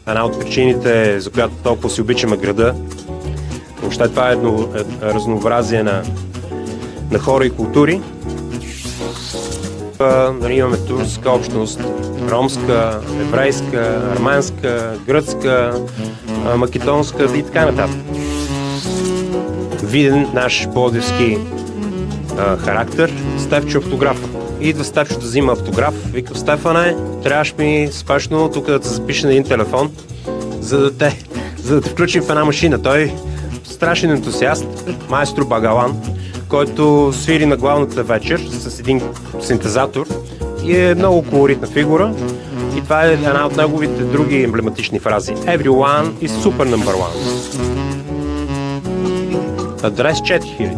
една от причините, за която толкова си обичаме града. Въобще това е едно разнообразие на хора и култури. Имаме турска общност, ромска, еврейска, армянска, гръцка, македонска и така нататък. Виден наш пловдивски характер, Стефчо автографа. Идва Стефчо да взима автограф, вика: Стефане, трябваш ми спешно тук да те запише на един телефон, за да те включим в една машина. Той страшен ентусиаст, майстор Багалан, който свири на главната вечер с един синтезатор и е много колоритна фигура. И това е една от неговите други емблематични фрази. Everyone is super number one. Адрес 4000.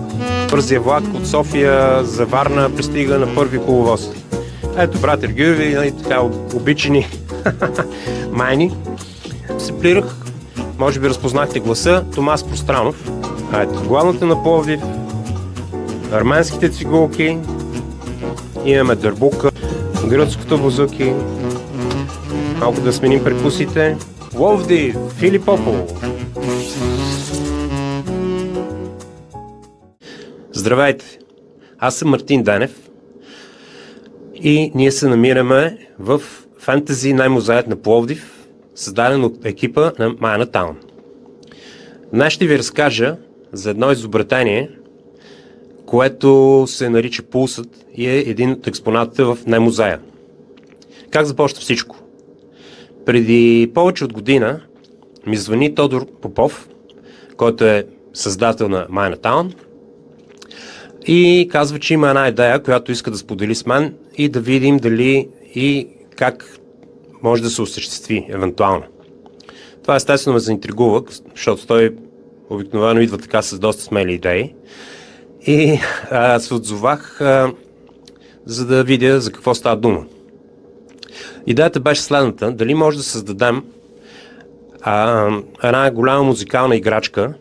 Бързия влак от София за Варна пристига на първи коловоз. Ето, брат Ергюви и така обичани майни. Сеплирах, може би разпознахте гласа, Томас Пространов. Ето, главната на Пловдив, арменските цигулки, имаме дърбука, гръцкото бузуки, малко да сменим перкусите. Пловдив, Филип Попов. Здравейте, аз съм Мартин Денев и ние се намираме в фентези най-музеят на Пловдив, създаден от екипа на Chinatown. Днес ще ви разкажа за едно изобретение, което се нарича Пулсът и е един от експонатите в най-музея. Как започва всичко? Преди повече от година ми звъни Тодор Попов, който е създател на Chinatown, и казва, че има една идея, която иска да сподели с мен и да видим дали и как може да се осъществи евентуално. Това естествено ме заинтригува, защото той обикновено идва така с доста смели идеи. И се отзовах, за да видя за какво става дума. Идеята беше следната: дали може да създадем една голяма музикална играчка,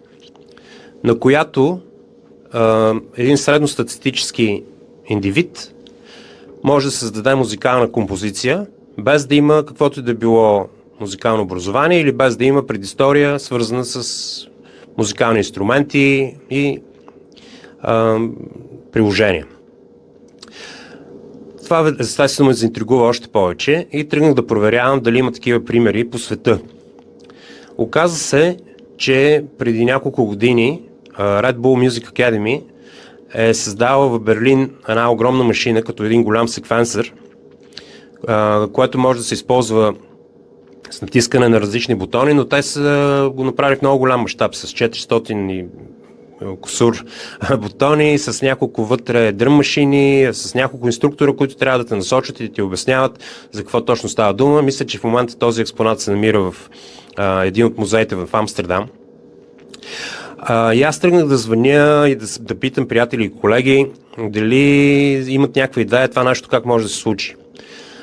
на която един средностатистически индивид може да създаде музикална композиция, без да има каквото и да било музикално образование или без да има предистория, свързана с музикални инструменти и приложения. Това естествено ме заинтригува още повече и тръгнах да проверявам дали има такива примери по света. Оказа се, че преди няколко години Red Bull Music Academy е създала в Берлин една огромна машина, като един голям секвенсър, което може да се използва с натискане на различни бутони, но те са го направили в много голям мащаб, с 400 и кусур бутони, с няколко вътре дръм машини, с няколко инструктора, които трябва да те насочат и да ти обясняват за какво точно става дума. Мисля, че в момента този експонат се намира в един от музеите в Амстердам. И аз тръгнах да звъня и да питам приятели и колеги дали имат някаква идея това нещо как може да се случи.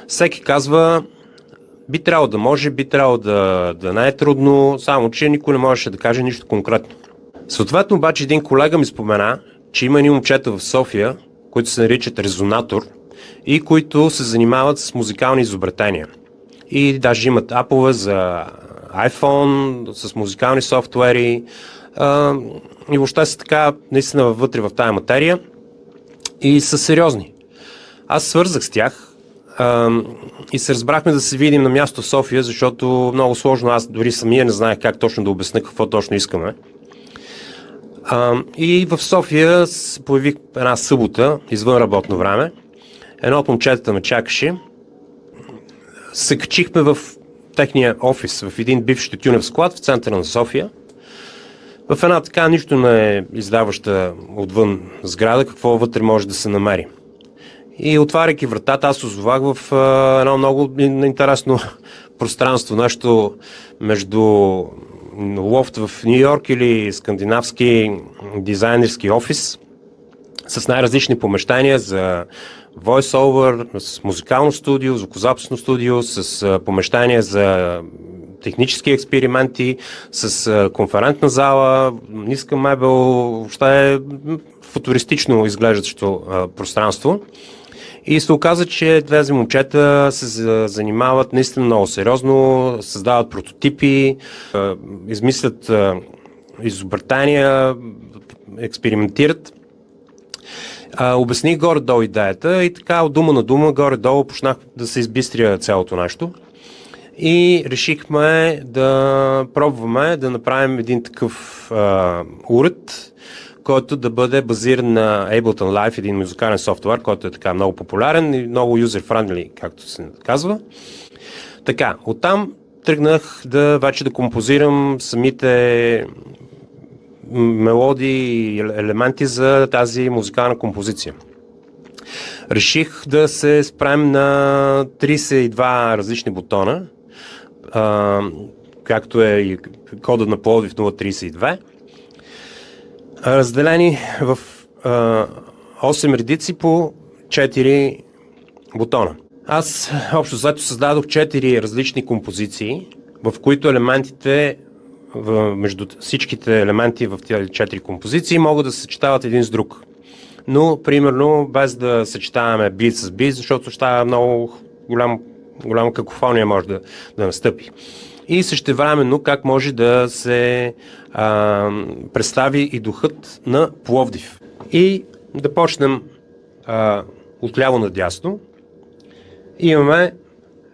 Всеки казва: би трябвало да може, би трябвало да не е трудно, само че никой не можеше да каже нищо конкретно. Съответно обаче един колега ми спомена, че има едни момчета в София, които се наричат Резонатор и които се занимават с музикални изобретения. И даже имат апове за iPhone, с музикални софтуери, и въобще са така наистина вътре в тая материя и са сериозни. Аз свързах с тях и се разбрахме да се видим на място в София, защото много сложно, аз дори самия не знаех как точно да обясня какво точно искаме. И в София се появих една събота, извън работно време. Едно от момчетата ме чакаше. Се качихме в техния офис, в един бивш тютюнев склад в центъра на София. В една така нищо не издаваща отвън сграда, какво вътре може да се намери. И отваряйки вратата, аз озовах в едно много интересно пространство, нещо между лофт в Ню Йорк или скандинавски дизайнерски офис с най-различни помещения за voice-over, с музикално студио, звукозаписно студио, с помещения за технически експерименти, с конферентна зала, ниска мебел, въобще е футуристично изглеждащо пространство. И се оказа, че тези момчета се занимават наистина много сериозно, създават прототипи, измислят изобретания, експериментират. Обясних горе-долу идеята и така от дума на дума, горе-долу почнах да се избистря цялото нещо. И решихме да пробваме да направим един такъв уред, който да бъде базиран на Ableton Live, един музикален софтуер, който е така много популярен и много user-friendly, както се казва. Така, оттам тръгнах вече да композирам самите мелодии и елементи за тази музикална композиция. Реших да се спрем на 32 различни бутона, както е и кода на Пловдив 032, разделени в 8 редици по 4 бутона. Аз общо взето създадох 4 различни композиции, в които елементите, между всичките елементи в тези 4 композиции могат да се съчетават един с друг. Но, примерно, без да съчетаваме бит с бит, защото ще става много голяма какофония може да настъпи. И същевременно как може да се представи и духът на Пловдив. И да почнем отляво надясно. Имаме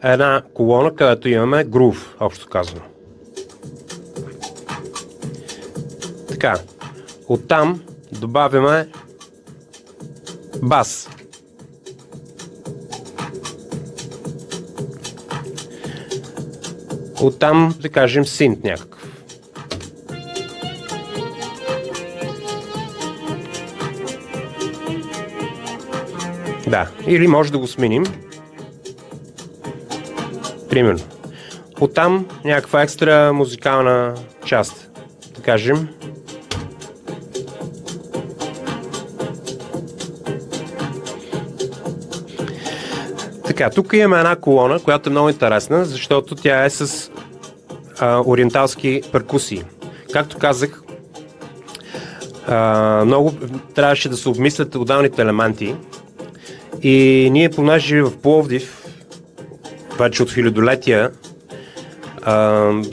една колона, където имаме грув, общо казано. Така, оттам добавяме бас. Оттам, да кажем, синт някакъв. Да, или може да го сменим. Примерно. Оттам някаква екстра музикална част. Да кажем. Така, тук имаме една колона, която е много интересна, защото тя е с ориенталски перкусии. Както казах, много трябваше да се обмислят отделните елементи и ние, понеже в Пловдив вече от хилядолетия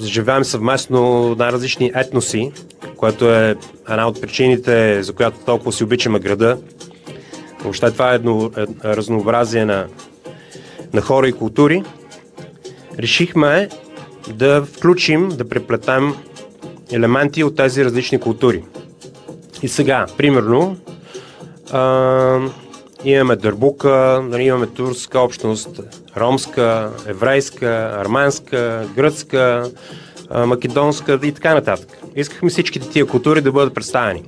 живеем съвместно най-различни етноси, което е една от причините, за която толкова си обичаме града. Въобще това е едно разнообразие на хора и култури. Решихме да включим, да преплетем елементи от тези различни култури. И сега, примерно, имаме дърбука, имаме турска общност, ромска, еврейска, арменска, гръцка, македонска и така нататък. Искахме всичките тия култури да бъдат представени.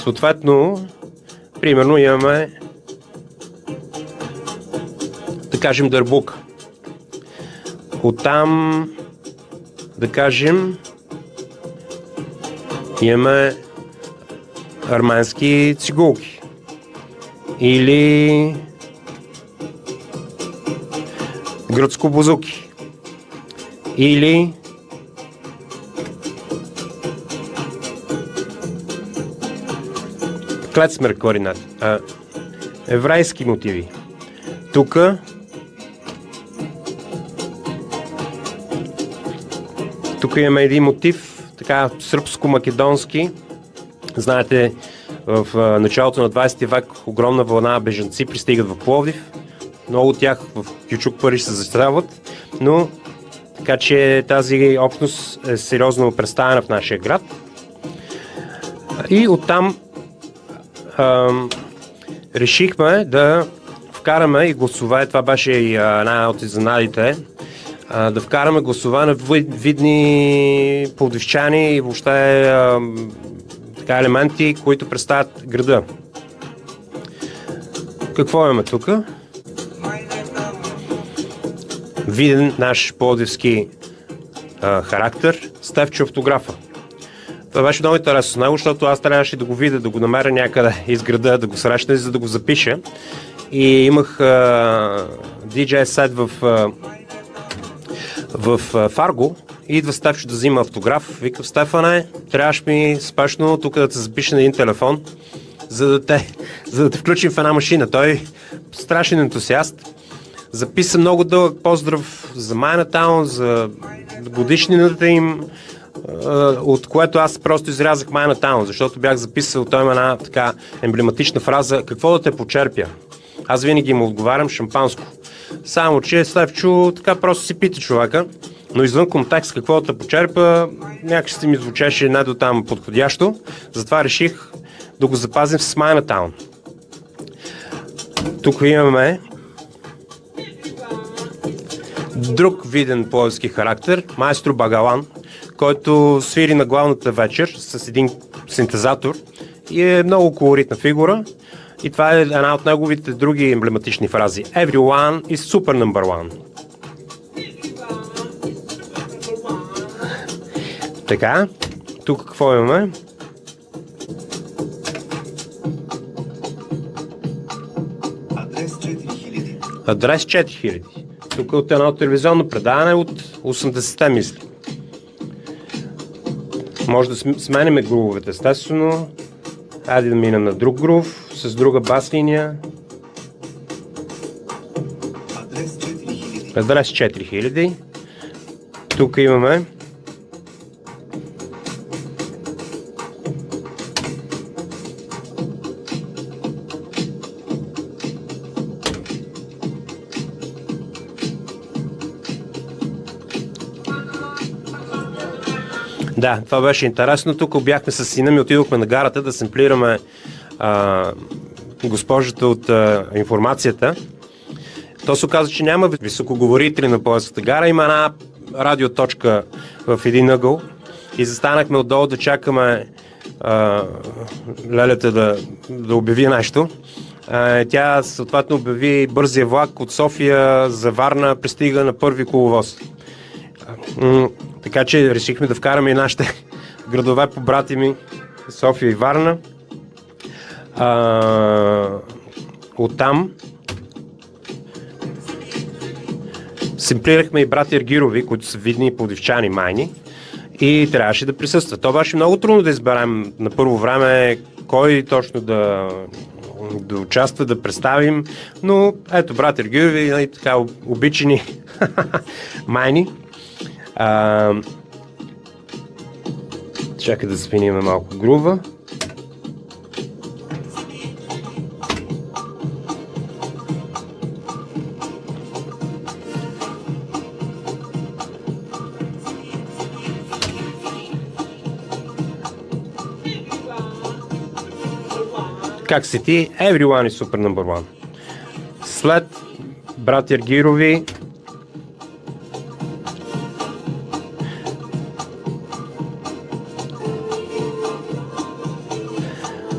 Съответно, примерно имаме, да кажем, дърбука. Оттам, да кажем, имаме арменски цигулки. Или гръцко бузуки. Или клецмер коринат. Еврейски мотиви. Тук имаме един мотив, така сръбско-македонски. Знаете, в началото на 20 век огромна вълна бежанци пристигат в Пловдив. Много от тях в Кючук Париж се застрелват, но така че тази общност е сериозно представена в нашия град. И оттам решихме да вкараме и гласове, това беше и една от изненадите, да вкараме гласове на видни пловдивчани и въобще така елементи, които представят града. Какво имаме тук? Виден наш пловдивски характер, Стефчо автографа. Това беше много интересно с него, защото аз трябваше да го видя, да го намеря някъде из града, да го срещна, за да го запиша. И имах DJ сет в Фарго. Идва Стефчо да взима автограф. Викам: Стефане, трябваш ми спешно тук да те запиша на един телефон, за да те включим в една машина. Той страшен ентусиаст. Записа много дълъг поздрав за Майнатаун, за годишнината им, от което аз просто изрязах Майнатаун, защото бях записал, той има една така емблематична фраза: какво да те почерпя? Аз винаги му отговарям шампанско. Само че Славчо така просто си пита човека, но извън контекст какво да те почерпа, някак си ми звучеше не до там подходящо, затова реших да го запазим с Майнатаун. Тук имаме друг виден пловдивски характер, майстро Багалан, който свири на главната вечер с един синтезатор и е много колоритна фигура. И това е една от неговите други емблематични фрази. Everyone is super number one. Така, тук какво имаме? Адрес 4000. Тук от едно телевизионно предаване от 80-те, мисли. Може да сменяме грувовете, естествено. Хайде да мина на друг грув, с друга бас линия. Адрес 4000. Тук имаме Да, това беше интересно. Тук бяхме с сина ми, отидохме на гарата да семплираме госпожата от информацията. То се оказа, че няма високоговорители на Пловдивската гара. Има една радиоточка в един ъгъл и застанахме отдолу да чакаме лелята да обяви нещо. Тя съответно обяви бързия влак от София за Варна, пристига на първи коловоз. Така че решихме да вкараме и нашите градове по брати ми, София и Варна. Оттам семплирахме и брати Аргирови, които са видни пловдивчани майни, и трябваше да присъстват. То беше много трудно да изберем на първо време кой точно да участва, да представим, но ето брати Аргирови, така обичани майни. Чакай да свиним малко грува. Как си ти? Everyone is super number one. След брати Аргирови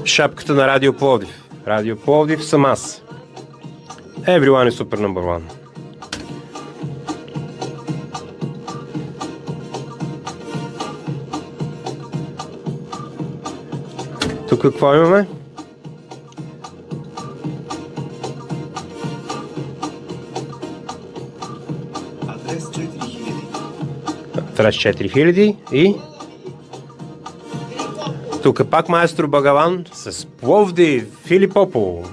шапката на Радио Пловдив. Радио Пловдив съм аз. Everyone is super number one. Тук какво имаме? Адрес 4000 и тук пак майстор Багалан с Пловдив, Филипополо.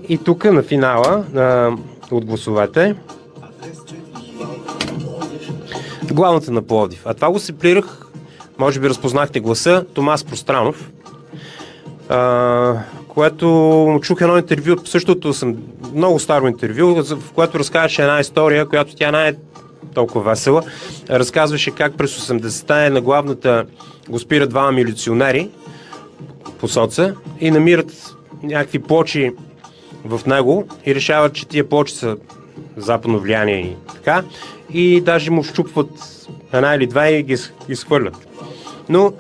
И тук на финала от гласовете главната на Пловдив. А това го семплирах, може би разпознахте гласа, Томас Пространов, което чух едно интервю, същото много старо интервю, в което разказваше една история, която тя не е толкова весела. Разказваше как през 80-те на главната го спират двама милиционери по соца и намират някакви плочи в него и решават, че тия плочи са западно влияние и така, и даже му щупват една или две и ги изхвърлят. Но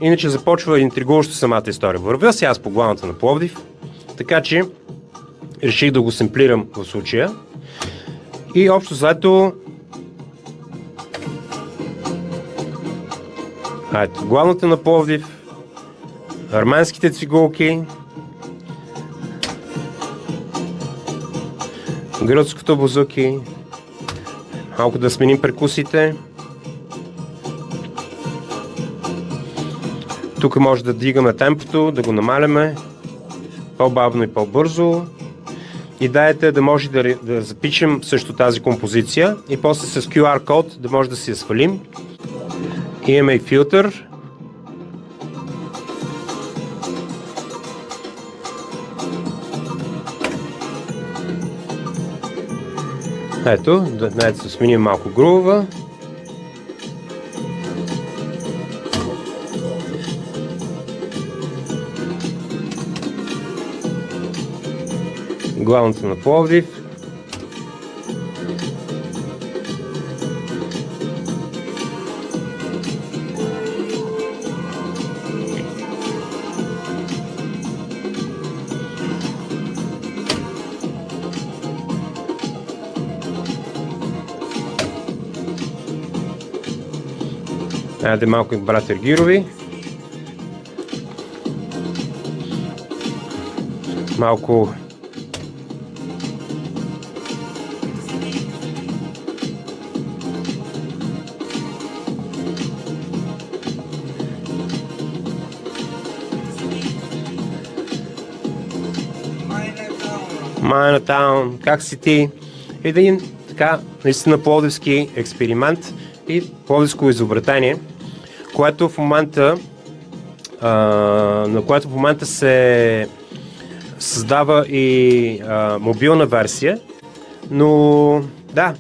иначе започва интригуващо самата история. Вървя си аз по главната на Пловдив, така че реших да го семплирам в случая. И общо заето главната на Пловдив, арменските цигулки, гръцкото бузуки, малко да сменим перкусите. Тук може да дигаме темпото, да го намаляме. по-бавно и по-бързо. Идеята е да може да запишем също тази композиция и после с QR код да може да си я свалим. Имаме и филтър. Ето, да сменим малко грува. Главното на Пловдив. Айде малко братя Гирови. Малко Майнатаун, как си ти? Един така наистина пловдивски експеримент и пловдивско изобретение, което в момента на което в момента се създава и мобилна версия, но да,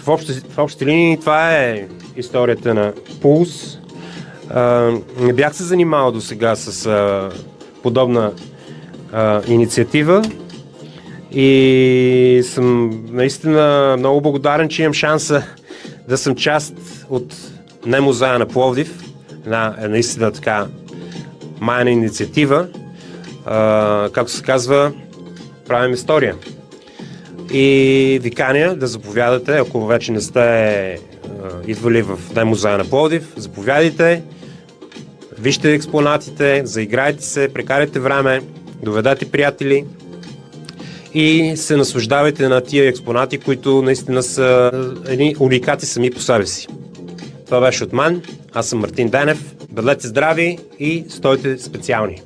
в общи линии това е историята на Pulse. Не бях се занимавал до сега с подобна инициатива и съм наистина много благодарен, че имам шанса да съм част от Музея на Пловдив, една наистина така майна инициатива. Както се казва, правим история. И ви каня да заповядате, ако вече не сте идвали в Музея на Пловдив, заповядайте, вижте експонатите, заиграйте се, прекарайте време, доведете приятели и се наслаждавайте на тия експонати, които наистина са едни уникати сами по себе си. Това беше от мен. Аз съм Мартин Денев. Бъдете здрави и стойте специални!